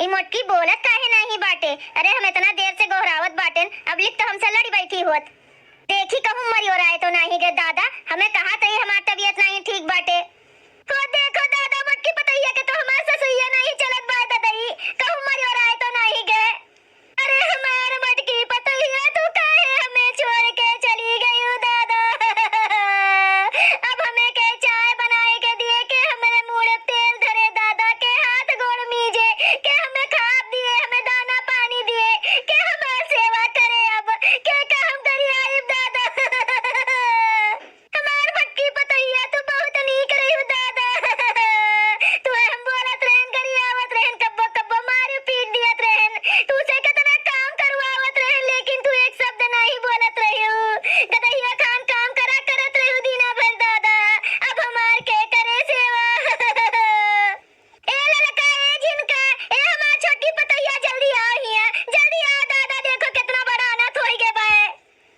ई मोटकी बोलत काहे नहीं बाटे। अरे हम इतना देर से गोहरावत बाटेन, अब लिख तो हमसे लड़ी बैठी होत। देखी कहूं मरी हो रहा है तो नहीं गे दादा, हमें कहा तई हमार तबीयत नहीं ठीक बाटे। हो देखो दादा मोटकी पतैया के तो हमार ससुइया नहीं चलत बा ददई, कहूं मरी हो रहा है तो नहीं गे। अरे हमार मोटकी पतैया तू काहे हमें छोड़ के चली गई हो दादा। अब हमें के चाय बनाए के दिए के हमारे मुंह में तेल धरे दादा, के हाथ गोड़ मीजे, के हमें खाद दिए, हमें दाना पानी दिए, के हमार सेवा करे। अब के काम करी आइब दादा। हमार मोटकी पतैया तू बहुत नीक रही हो दादा। तू हम बोलत रहन करी आवत रहन, कब्बो कब्बो मारे पीट दियत रहन, तू से कितना काम करवावत रहन, लेकिन तू एक शब्द नहीं बोलत रही हो। गदहिया खान काम करा करत रही दीना भर दादा, अब हमार के करे सेवा। ए ललका ए जिनका ए हमार छोटी पतैया जल्दी आओ हिया, जल्दी आओ दादा, देखो कितना बड़ा अनाथ होई गे बा।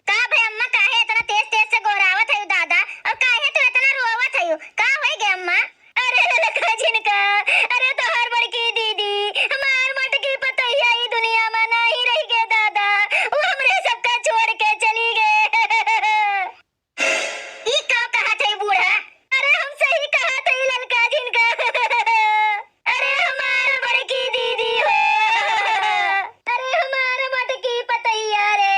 का भाई अम्मा काहे इतना तेज तेज से गोरावत है दादा, और काहे तू इतना रोवत है, का होई गे अम्मा। अरे ललका जिनका, अरे तोहर बड़की दीदी हमार मोटकी पतैया ई दुनिया में नहीं रही गे दादा, वो हमरे सबका छोड़ के चली गए। ई का कहा थे बूढ़ा। अरे हम सही कहा थे ललका जिनका। अरे हमार बड़की दीदी हो, अरे हमार मोटकी पतैया रे।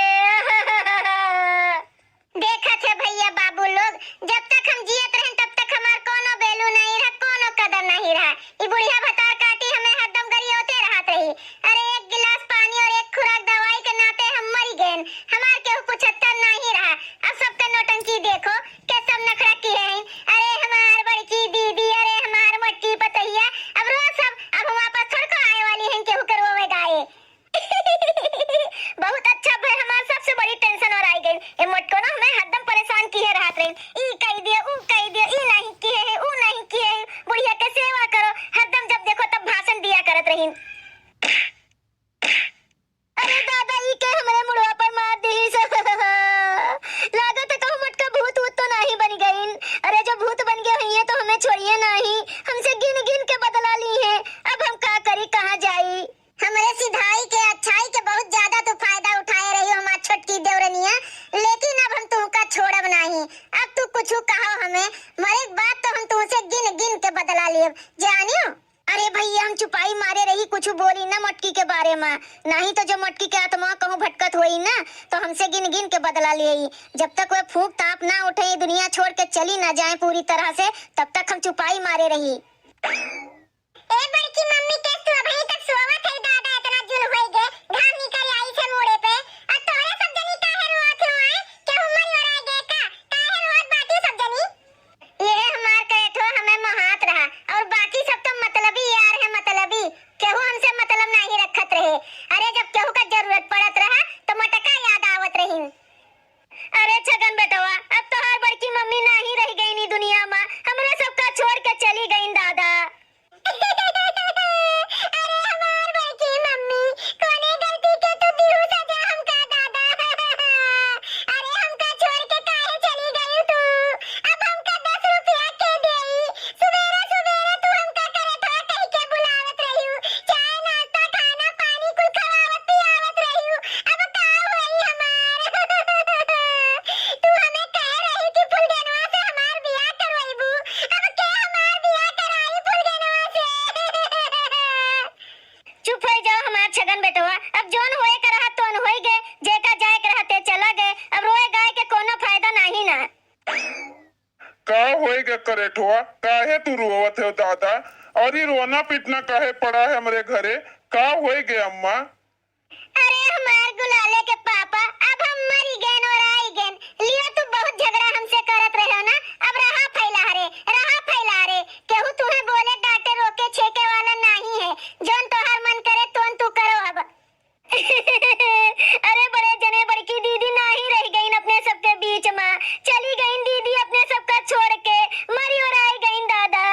देखा थे भैया बाबू लोग, जब तक हम जियत रहें तब तक हमार कोनो वैल्यू नहीं रहा, कोनो कदर नहीं रहा। ई बुढ़िया भतार काटी हमें हरदम गरियोते रहत रही। अरे एक गिलास पानी और एक खुराक दवाई के नाते हम मरी गए, हमार केहू कुछ अत्तर नहीं रहा। अब सबका नौटंकी देखो के सब नखरा की है। अरे हमार बड़की दीदी, अरे हमार मोटकी पतैया, अब रो सब, अब हम वापस थोड़ को आए वाली हैं, केहू के रोवे गाए। बहुत अच्छा भाई, हमार सबसे बड़ी टेंशन और आई गई। ये मोटको ना हमें हरदम परेशान किए रहत रही, ई कह दिया ऊ कह दिया, ई नहीं किए है ऊ नहीं किए है, बुढ़िया के सेवा करो, हरदम जब देखो तब भाषण दिया करत रही। अरे दादा ई के हमरे मुड़वा पर मार दी सब। लागत है कहूं मोटका भूत वूत तो नहीं बन गई। अरे जो भूत बन गए हुई है तो हमें छोड़िए नहीं, हमसे गिन गिन के बदला ली है। अब हम का करी, कहाँ जाई। हमरे सिधाई के अच्छाई के बहुत ज्यादा तू फायदा उठाए रही हो हमार छोटकी देवरनिया, लेकिन अब हम तुमका छोड़ब नहीं। अब तू कुछ कहो हमें, मरे बात तो हम तुमसे गिन गिन के बदला लिए जानियो। अरे भैया हम चुपाई मारे रही, कुछ बोली ना मोटकी के बारे में, नहीं तो जो मोटकी के आत्मा कहूं भटकत होई ना तो हमसे गिन गिन के बदला लिए। जब तक वह फूंक ताप ना उठे, दुनिया छोड़ के चली ना जाए पूरी तरह से, तब तक हम चुपाई मारे रही। ए बड़की मम्मी के तू अभी तक सोवत है दादा, इतना जुल होई गे, घाम निकल आई से मोड़े पे। अब तोरे सब जनी काहे रोवत हो आए, के उमर ओराय गे का, काहे रोवत बाटी सब जनी। ये हमार कहे तो हमें मोहात रहा, और बाकी सब तो मतलबी यार है, मतलबी केहू हमसे मतलब नहीं रखत रहे। अरे जब केहू का जरूरत पड़त रहा तो मटका याद आवत रही। अरे छगन बेटवा, अब तो हर बड़की मम्मी नहीं रह गई नी दुनिया में, हमरे सबका छोड़ के चली गई दादा। अरे हमार बड़की मम्मी कोने गलती के तू दिहु सजा हमका दादा। अरे हमका छोड़ के काहे चली गई तू, अब हमका 10 रुपया के देई, सुबेरे सुबेरे तू हमका करे तो कह के बुलावत रही, चाय नाश्ता खाना पानी कुल खवावत पियावत रही, अब का होई हमार। तू हमें कह रही कि फुलगनवा से हमार बियाह करवाइबू, अब के हमार बियाह कराई फुलगनवा से। चुप हो जाओ हमार छगन बेटवा, अब जोन होए के रहा तोन होई गे, जेका जाए के रहते चला गए, अब रोए गाय के कोनो फायदा नहीं ना। का होए गे करेठवा, काहे तू रोवत है दादा, और ये रोना पीटना काहे पड़ा है हमरे घरे, का होए गे अम्मा। अरे हमार गुलाले के पापा, अब हम मरी गए और आई गए, लियो तू बहुत झगड़ा हमसे करत रहे हो ना, अब रहा फैला रे, केहू तुम्हें बोले डांटे रोके छेके वाला नहीं है, जोन तोहर मन करे तोन तू करो अब। अरे बड़े जने बड़की दीदी नहीं रह गई अपने सबके बीच में, चली गई दीदी अपने सबका छोड़ के, मरी और आई गई दादा।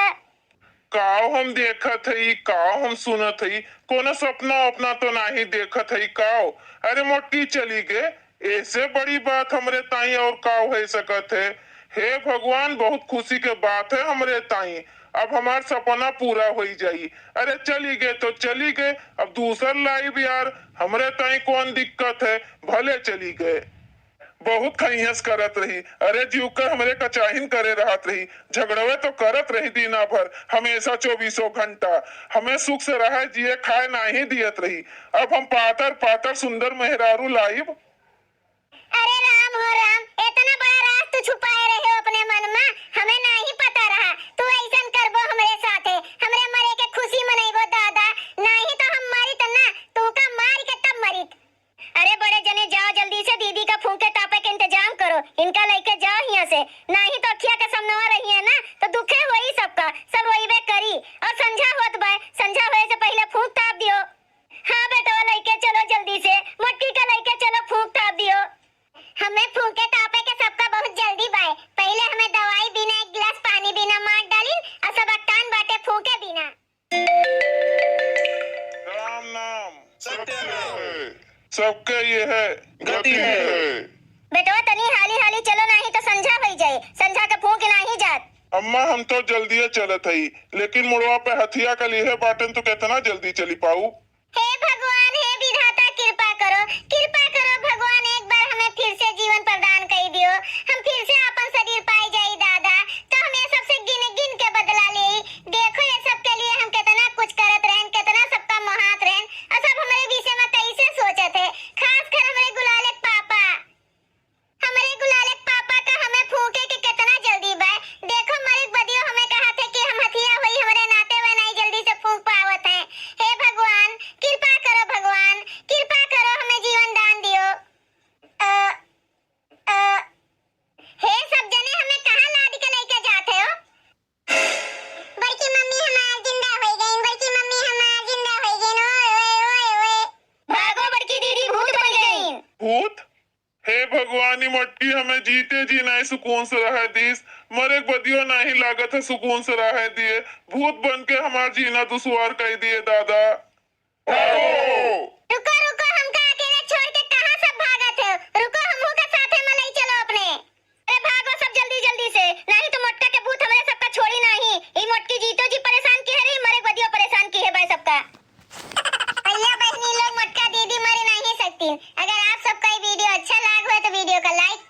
काव हम देखत हई, काव हम सुनत हई, कोनो सपना अपना तो नहीं देखत हई काव। अरे मोटकी चली गे, ऐसे बड़ी बात हमरे ताई और काव है सकत है। हे भगवान, बहुत खुशी के बात है हमरे ताई। अब हमार सपना पूरा हो जाई। अरे चली गए तो चली गए, अब दूसर लाइव यार, हमरे ताई कौन दिक्कत है, भले चली गए। बहुत खैयस करत रही, अरे जीव कर हमरे कचाहिन करे रहत रही, झगड़वे तो करत रही दीना भर, हमेशा 24 घंटा, हमें सुख से रहे जिए खाए नहीं दियत रही। अब हम पातर पातर सुंदर मेहरारू लाइव। अरे राम हो राम, इतना बड़ा राज तू छुपाए रहे हो अपने मन में, हमें नहीं पता रहा। तू ऐसन करबो हमरे साथे, हमरे मरे के खुशी मनाइबो दादा, नहीं तो हम मरी त ना, तू का मार के तब मरित। अरे बड़े जने जाओ जल्दी से दीदी का फूंके तापे के इंतजाम करो, इनका लेके जाओ यहाँ से, नहीं तो अखिया के सामने रही है ना तो दुखे होई सबका, सब रोइबे करी। और संझा होत बा, संझा होए से पहले फूंक ताप दियो। हाँ बेटा लेके चलो जल्दी से, मटकी का लेके चलो फूंक ताप दियो। हमें फूंके तापे के सबका बहुत जल्दी बाय, पहले हमें दवाई बिना एक गिलास पानी बिना मार डाली और सब अट्टान बाटे फूंके बिना। राम नाम सत्य है, सबके ये है गति है। बेटवा तनी हाली हाली चलो, नहीं तो संझा हो जाए, संझा के फूंक नहीं जात। अम्मा हम तो जल्दी चलत हई, लेकिन मुड़वा पे हथिया का लिए बाटन तो कितना जल्दी चली पाऊ। हे भगवान, हे विधाता, कृपा करो, कृपा करो भगवान, एक बार हमें फिर से जीवन प्रदान कर दियो, हम फिर से अपन शरीर पाई जाई दादा, तो हम ये सबसे गिन गिन के बदला ले। देखो ये सब के लिए हम कितना कुछ करत रहन, कितना सबका महात रहन, और सब हमारे विषय में कैसे सोचत है, खास कर हमारे गुलालेक पापा, हमारे गुलालेक पापा का हमें फूंके के कितना जल्दी बा। देखो मरिक बदियो हमें कहा थे कि हम हथिया हुई हमारे नाते हुए नहीं जल्दी से फूंक पावत हैं। हे भगवान कृपा करो, भगवान कृपा करो, हमें जीवन दान दियो। हे सब जने हमें कहाँ लाद के लेके जाते हो? बड़की मम्मी हमार जिंदा हो गई, बड़की मम्मी हमार जिंदा हो गई, ओए ओए ओए भागो बड़की दीदी भूत बन गई। भूत? हे भगवानी मटकी हमें जीते जी नहीं सुकून से रह दीस, मरे बदियो नहीं लागत है सुकून से रह दिए, भूत बन के हमार जीना दुश्वार कर दिए दादा। रुको रुको, हमका अकेले छोड़ के कहां सब भागत हो? रुको, हमहू के साथे में ले चलो अपने। अरे भागो सब जल्दी जल्दी से, नहीं तो मटका के भूत हमारे सबका छोड़ी नहीं। ई मटकी जीतो जी परेशान की है रे, मरे बदियो परेशान की है भाई सबका। भैया बहनी लोग, मटका दीदी मरे नहीं सकती। अगर आप सबका ये वीडियो अच्छा लगा हो तो वीडियो को लाइक